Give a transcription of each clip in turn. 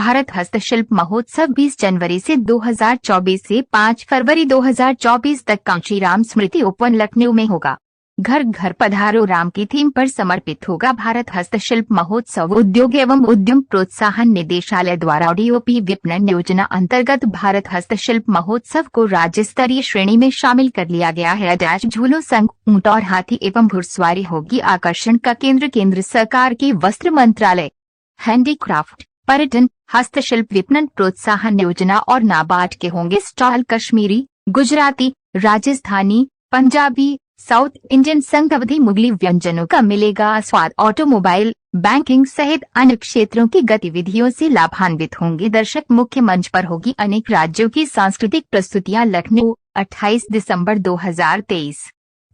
भारत हस्तशिल्प महोत्सव 20 जनवरी से 2024 से 5 फरवरी 2024 तक कांशीराम स्मृति उपवन लखनऊ में होगा। घर घर पधारो राम की थीम पर समर्पित होगा भारत हस्तशिल्प महोत्सव। उद्योग एवं उद्यम प्रोत्साहन निदेशालय द्वारा डीओपी विपणन योजना अंतर्गत भारत हस्तशिल्प महोत्सव को राज्य स्तरीय श्रेणी में शामिल कर लिया गया है। झूलों संग ऊंट और हाथी एवं घुड़सवारी होगी। आकर्षण का केंद्र सरकार के वस्त्र मंत्रालय, हैंडीक्राफ्ट, पर्यटन, हस्तशिल्प विपणन प्रोत्साहन योजना और नाबार्ड के होंगे stall. Kashmiri, Gujarati, Rajasthani, Punjabi, south Indian संघ अवधि मुगली व्यंजनों का मिलेगा स्वाद। ऑटोमोबाइल, बैंकिंग सहित अन्य क्षेत्रों की गतिविधियों से लाभान्वित होंगे दर्शक। मुख्य मंच पर होगी अनेक राज्यों की सांस्कृतिक प्रस्तुतियां। लखनऊ, 28 दिसंबर 2023।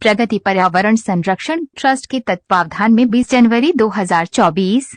प्रगति पर्यावरण संरक्षण ट्रस्ट के तत्वावधान में 20 जनवरी 2024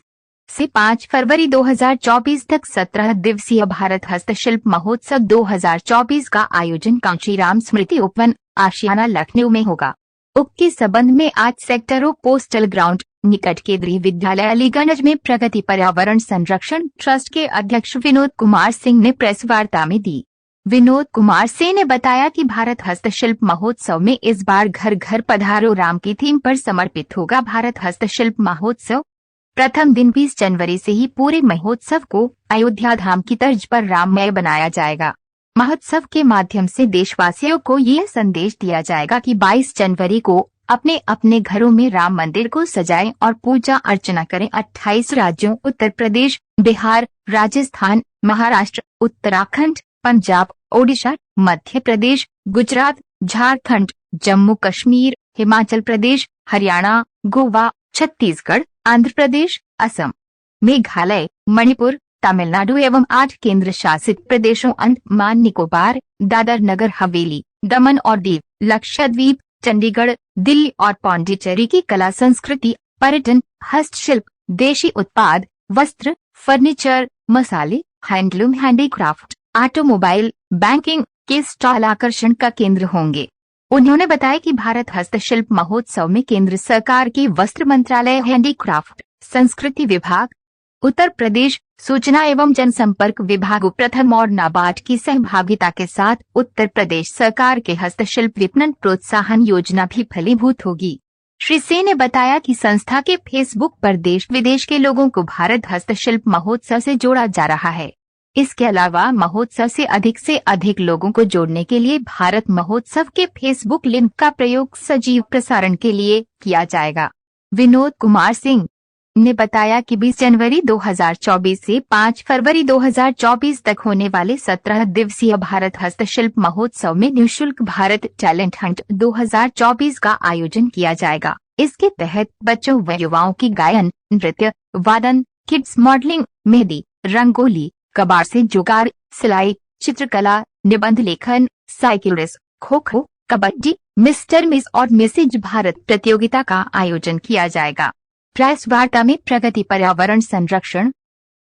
से 5 फरवरी 2024 तक 17 दिवसीय भारत हस्तशिल्प महोत्सव 2024 का आयोजन कांशीराम स्मृति उपवन, आशियाना, लखनऊ में होगा। उक्त के संबंध में आज सेक्टरों पोस्टल ग्राउंड निकट केंद्रीय विद्यालय अलीगंज में प्रगति पर्यावरण संरक्षण ट्रस्ट के अध्यक्ष विनोद कुमार सिंह ने प्रेस वार्ता में दी। विनोद कुमार सिंह ने बताया कि भारत हस्तशिल्प महोत्सव में इस बार घर घर पधारो राम की थीम पर समर्पित होगा। भारत हस्तशिल्प महोत्सव प्रथम दिन 20 जनवरी से ही पूरे महोत्सव को अयोध्या धाम की तर्ज पर राममय बनाया जाएगा। महोत्सव के माध्यम से देशवासियों को ये संदेश दिया जाएगा कि 22 जनवरी को अपने अपने घरों में राम मंदिर को सजाएं और पूजा अर्चना करें। 28 राज्यों उत्तर प्रदेश, बिहार, राजस्थान, महाराष्ट्र, उत्तराखंड, पंजाब, ओडिशा, मध्य प्रदेश, गुजरात, झारखंड, जम्मू कश्मीर, हिमाचल प्रदेश, हरियाणा, गोवा, छत्तीसगढ़, आंध्र प्रदेश, असम, मेघालय, मणिपुर, तमिलनाडु एवं 8 केंद्र शासित प्रदेशों अंडमान निकोबार, दादर नगर हवेली, दमन और दीव, लक्षद्वीप, चंडीगढ़, दिल्ली और पौंडीचेरी की कला संस्कृति, पर्यटन, हस्तशिल्प, देशी उत्पाद, वस्त्र, फर्नीचर, मसाले, हैंडलूम, हैंडीक्राफ्ट, ऑटोमोबाइल, बैंकिंग के स्टॉल आकर्षण का केंद्र होंगे। उन्होंने बताया कि भारत हस्तशिल्प महोत्सव में केंद्र सरकार के वस्त्र मंत्रालय, हैंडीक्राफ्ट, संस्कृति विभाग, उत्तर प्रदेश सूचना एवं जनसंपर्क विभाग प्रथम और नाबार्ड की सहभागिता के साथ उत्तर प्रदेश सरकार के हस्तशिल्प विपणन प्रोत्साहन योजना भी फलीभूत होगी। श्री सिंह ने बताया कि संस्था के फेसबुक पर देश विदेश के लोगों को भारत हस्तशिल्प महोत्सव से जोड़ा जा रहा है। इसके अलावा महोत्सव से अधिक लोगों को जोड़ने के लिए भारत महोत्सव के फेसबुक लिंक का प्रयोग सजीव प्रसारण के लिए किया जाएगा। विनोद कुमार सिंह ने बताया कि 20 जनवरी 2024 से 5 फरवरी 2024 तक होने वाले 17 दिवसीय भारत हस्तशिल्प महोत्सव में निःशुल्क भारत टैलेंट हंट 2024 का आयोजन किया जाएगा। इसके तहत बच्चों व युवाओं की गायन, नृत्य, वादन, किड्स मॉडलिंग, मेहंदी, रंगोली, कबाड़ से जुगाड़, सिलाई, चित्रकला, निबंध लेखन, cycle race, kho kho, kabaddi, mister miss और मिसेज भारत प्रतियोगिता का आयोजन किया जाएगा। प्रेस वार्ता में प्रगति पर्यावरण संरक्षण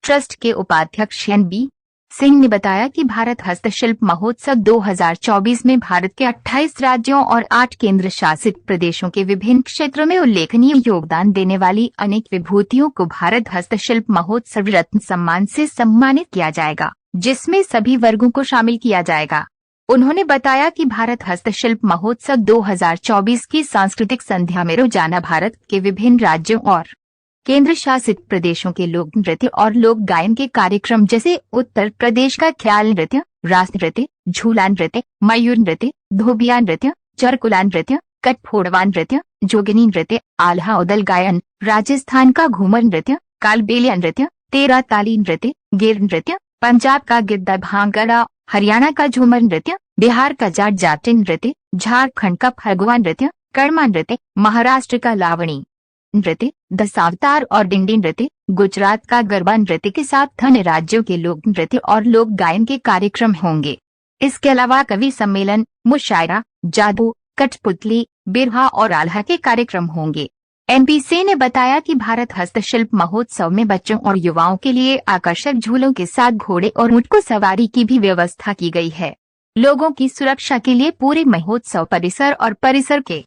ट्रस्ट के उपाध्यक्ष एन.बी. सिंह ने बताया कि भारत हस्तशिल्प महोत्सव 2024 में भारत के 28 राज्यों और 8 केंद्र शासित प्रदेशों के विभिन्न क्षेत्रों में उल्लेखनीय योगदान देने वाली अनेक विभूतियों को भारत हस्तशिल्प महोत्सव रत्न सम्मान से सम्मानित किया जाएगा, जिसमें सभी वर्गों को शामिल किया जाएगा। उन्होंने बताया कि भारत हस्तशिल्प महोत्सव 2024 की सांस्कृतिक संध्या में रोजाना भारत के विभिन्न राज्यों और केंद्र शासित प्रदेशों के लोक नृत्य और लोक गायन के कार्यक्रम जैसे उत्तर प्रदेश का ख्याल नृत्य, रास नृत्य, झूला नृत्य, मयूर नृत्य, धोबिया नृत्य, चरकुला नृत्य, कटफोड़वा नृत्य, जोगिनी नृत्य, आल्हा उदल गायन, राजस्थान का घूमर नृत्य, कालबेलिया नृत्य, तेरा ताली नृत्य, गिर नृत्य, पंजाब का गिद्दा भांगड़ा, हरियाणा का झूमर नृत्य, बिहार का जाट जाट नृत्य, झारखंड का फगुआ नृत्य, कर्मा नृत्य, महाराष्ट्र का लावणी नृत्य, दशावतार और डिंडी नृत्य, गुजरात का गरबा नृत्य के साथ अन्य राज्यों के लोक नृत्य और लोक गायन के कार्यक्रम होंगे। इसके अलावा कवि सम्मेलन, मुशायरा, जादू, कठपुतली, बिरहा और आल्हा के कार्यक्रम होंगे। एनपीसी ने बताया कि भारत हस्तशिल्प महोत्सव में बच्चों और युवाओं के लिए आकर्षक झूलों के साथ घोड़े और ऊंट को सवारी की भी व्यवस्था की गई है। लोगों की सुरक्षा के लिए पूरे महोत्सव परिसर और परिसर के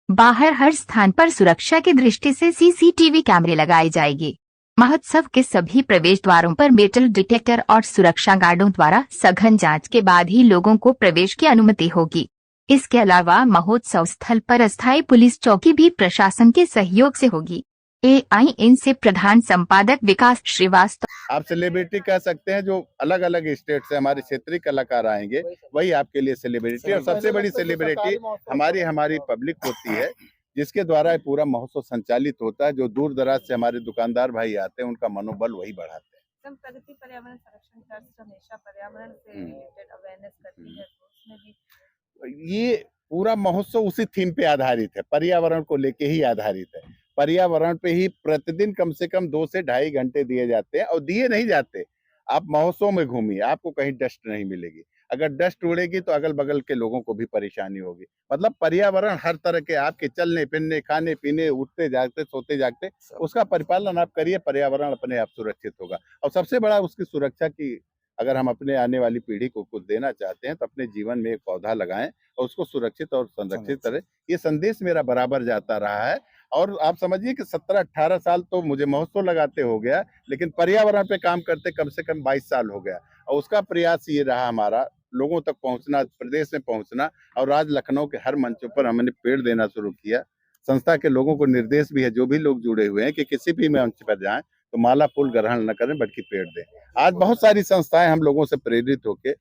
बाहर हर स्थान पर सुरक्षा की दृष्टि से सीसीटीवी कैमरे लगाए जाएंगे। महोत्सव के सभी प्रवेश द्वारों पर मेटल डिटेक्टर और सुरक्षा गार्डों द्वारा सघन जांच के बाद ही लोगों को प्रवेश की अनुमति होगी। इसके अलावा महोत्सव स्थल पर अस्थायी पुलिस चौकी भी प्रशासन के सहयोग से होगी। AIN से प्रधान संपादक विकास श्रीवास्तव। आप सेलिब्रिटी कह सकते हैं, जो अलग अलग स्टेट से हमारे क्षेत्रीय कलाकार आएंगे वही आपके लिए सेलिब्रिटी, और सबसे बड़ी सेलिब्रिटी हमारी पब्लिक होती है, जिसके द्वारा पूरा महोत्सव संचालित होता है। जो दूर दराज से हमारे दुकानदार भाई आते हैं, उनका मनोबल वही बढ़ाते हैं। प्रगति पर्यावरण संरक्षण ट्रस्ट हमेशा पर्यावरण से रिलेटेड अवेयरनेस करती है, तो उसमें भी ये पूरा महोत्सव उसी थीम पे आधारित है, पर्यावरण को लेके ही आधारित है। पर्यावरण पे ही प्रतिदिन कम से कम 2 से ढाई घंटे दिए जाते हैं, और दिए नहीं जाते। आप महोत्सव में घूमिए, आपको कहीं डस्ट नहीं मिलेगी। अगर डस्ट उड़ेगी तो अगल बगल के लोगों को भी परेशानी होगी। मतलब पर्यावरण हर तरह के आपके चलने फिरने, खाने पीने, उठते जागते, सोते जागते, उसका परिपालन आप करिए, पर्यावरण अपने आप सुरक्षित होगा। और सबसे बड़ा उसकी सुरक्षा की, अगर हम अपने आने वाली पीढ़ी को कुछ देना चाहते हैं तो अपने जीवन में एक पौधा लगाएं और उसको सुरक्षित और संरक्षित करें। ये संदेश मेरा बराबर जाता रहा है। और आप समझिए कि 17-18 साल तो मुझे महोत्सव लगाते हो गया, लेकिन पर्यावरण पे काम करते कम से कम 22 साल हो गया। और उसका प्रयास ये रहा हमारा, लोगों तक पहुंचना, प्रदेश में पहुंचना। और आज लखनऊ के हर मंचों पर हमने पेड़ देना शुरू किया। संस्था के लोगों को निर्देश भी है, जो भी लोग जुड़े हुए हैं, कि किसी भी मंच पर जाएं तो माला फूल ग्रहण न करें, बल्कि पेड़ दें। आज बहुत सारी संस्थाएं हम लोगों से प्रेरित होके,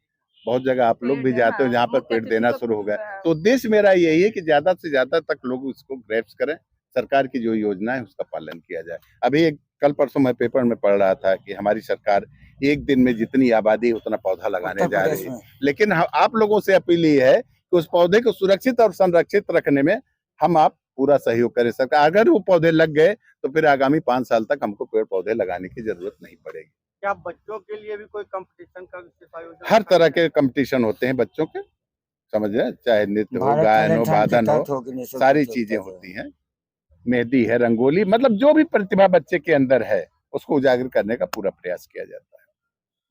बहुत जगह आप लोग भी जाते हो जहाँ पर पेड़ देना शुरू हो गया। तो उद्देश्य मेरा यही है कि ज्यादा से ज्यादा तक लोग इसको ग्रैप्स करें, सरकार की जो योजना है उसका पालन किया जाए। अभी कल परसों मैं पेपर में पढ़ रहा था कि हमारी सरकार एक दिन में जितनी आबादी है उतना पौधा लगाने जा रही है, लेकिन आप लोगों से अपील ये है कि उस पौधे को सुरक्षित और संरक्षित रखने में आप पूरा सहयोग करें। सरकार, अगर वो पौधे लग गए तो फिर आगामी 5 साल तक हमको पेड़ पौधे लगाने की जरूरत नहीं पड़ेगी। क्या बच्चों के लिए भी कोई कंपटीशन का विशेष आयोजन? हर तरह के कंपटीशन होते हैं बच्चों के, समझ रहे, चाहे नृत्य हो, गायन हो, वादन हो, सारी चीजें होती हैं। मेहंदी है, रंगोली, मतलब जो भी प्रतिभा बच्चे के अंदर है उसको उजागर करने का पूरा प्रयास किया जाता है।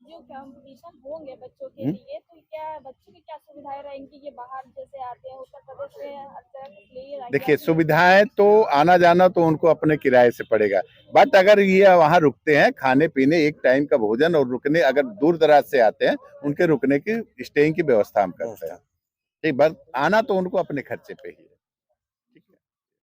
जो कंपटीशन होंगे बच्चों के लिए, तो क्या बच्चों की क्या सुविधाएं रहेंगी? ये बाहर जैसे आते हैं उत्तर प्रदेश से, देखिए सुविधाएं तो आना जाना तो उनको अपने किराए से पड़ेगा, बट अगर ये वहाँ रुकते हैं, खाने पीने, एक टाइम का भोजन और रुकने, अगर दूर दराज से आते हैं उनके रुकने की, स्टेइंग की व्यवस्था हम करते हैं। ठीक, बस आना तो उनको अपने खर्चे पे ही।